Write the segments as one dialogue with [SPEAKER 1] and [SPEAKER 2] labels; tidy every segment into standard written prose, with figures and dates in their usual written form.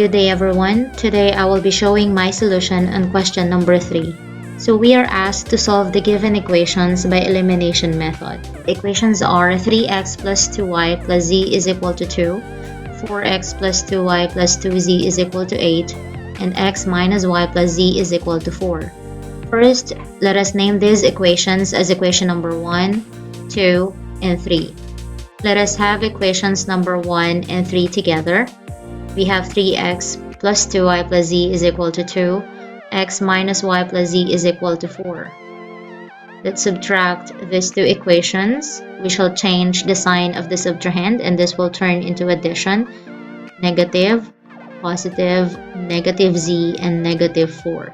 [SPEAKER 1] Good day everyone. Today I will be showing my solution on question number 3. So we are asked to solve the given equations by elimination method. Equations are 3x plus 2y plus z is equal to 2, 4x plus 2y plus 2z is equal to 8, and x minus y plus z is equal to 4. First, let us name these equations as equation number 1, 2, and 3. Let us have equations number 1 and 3 together. We have 3x plus 2y plus z is equal to 2, x minus y plus z is equal to 4. Let's subtract these two equations. We shall change the sign of the subtrahend and this will turn into addition. Negative, positive, negative z, and negative 4.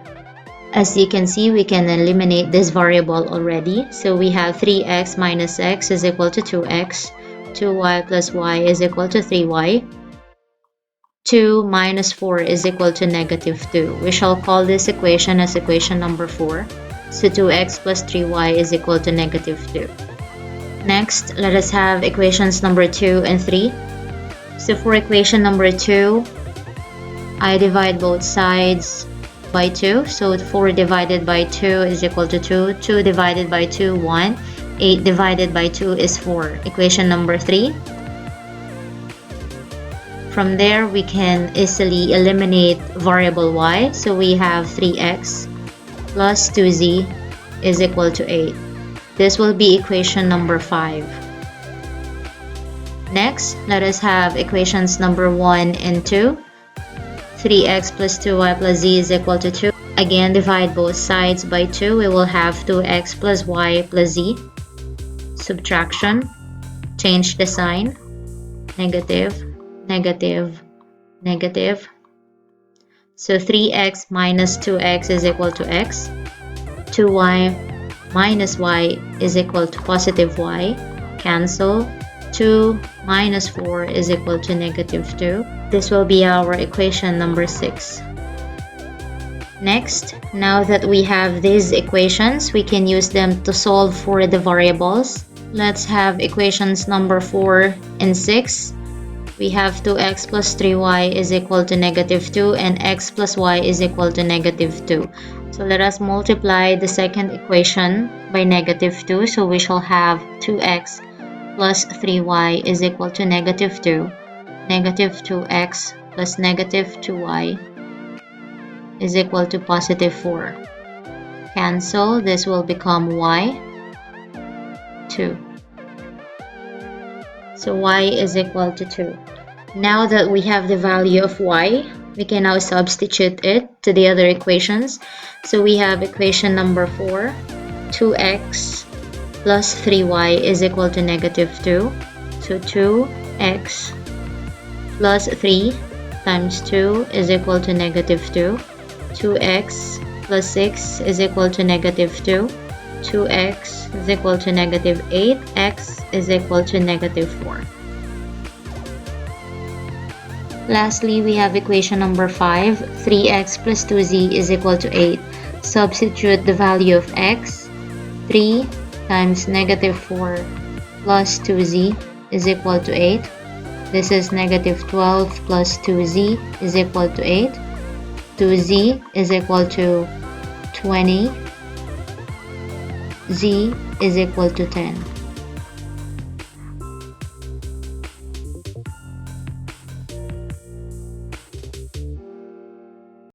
[SPEAKER 1] As you can see, we can eliminate this variable already. So we have 3x minus x is equal to 2x, 2y plus y is equal to 3y, 2 minus 4 is equal to negative 2. We shall call this equation as equation number 4. So 2x plus 3y is equal to negative 2. Next, let us have equations number 2 and 3. So for equation number 2, I divide both sides by 2. So 4 divided by 2 is equal to 2. 2 divided by 2, 1. 8 divided by 2 is 4. Equation number 3. From there, we can easily eliminate variable y. So we have 3x plus 2z is equal to 8. This will be equation number 5. Next, let us have equations number 1 and 2. 3x plus 2y plus z is equal to 2. Again, divide both sides by 2. We will have 2x plus y plus z. Subtraction. Change the sign. Negative, negative, negative. So 3x minus 2x is equal to x. 2y minus y is equal to positive y. Cancel. 2 minus 4 is equal to negative 2. This will be our equation number 6. Next, now that we have these equations, we can use them to solve for the variables. Let's have equations number 4 and 6. We have 2x plus 3y is equal to negative 2 and x plus y is equal to negative 2. So let us multiply the second equation by negative 2. So we shall have 2x plus 3y is equal to negative 2. Negative 2x plus negative 2y is equal to positive 4. Cancel. This will become y, 2. So y is equal to 2. Now that we have the value of y, we can now substitute it to the other equations. So we have equation number 4, 2x plus 3y is equal to negative 2. So 2x plus 3 times 2 is equal to negative 2. 2x plus 6 is equal to negative 2. 2x is equal to negative 8. X is equal to negative 4. Lastly, we have equation number 5. 3x plus 2z is equal to 8. Substitute the value of x. 3 times negative 4 plus 2z is equal to 8. This is negative 12 plus 2z is equal to 8. 2z is equal to 20. Z is equal to 10.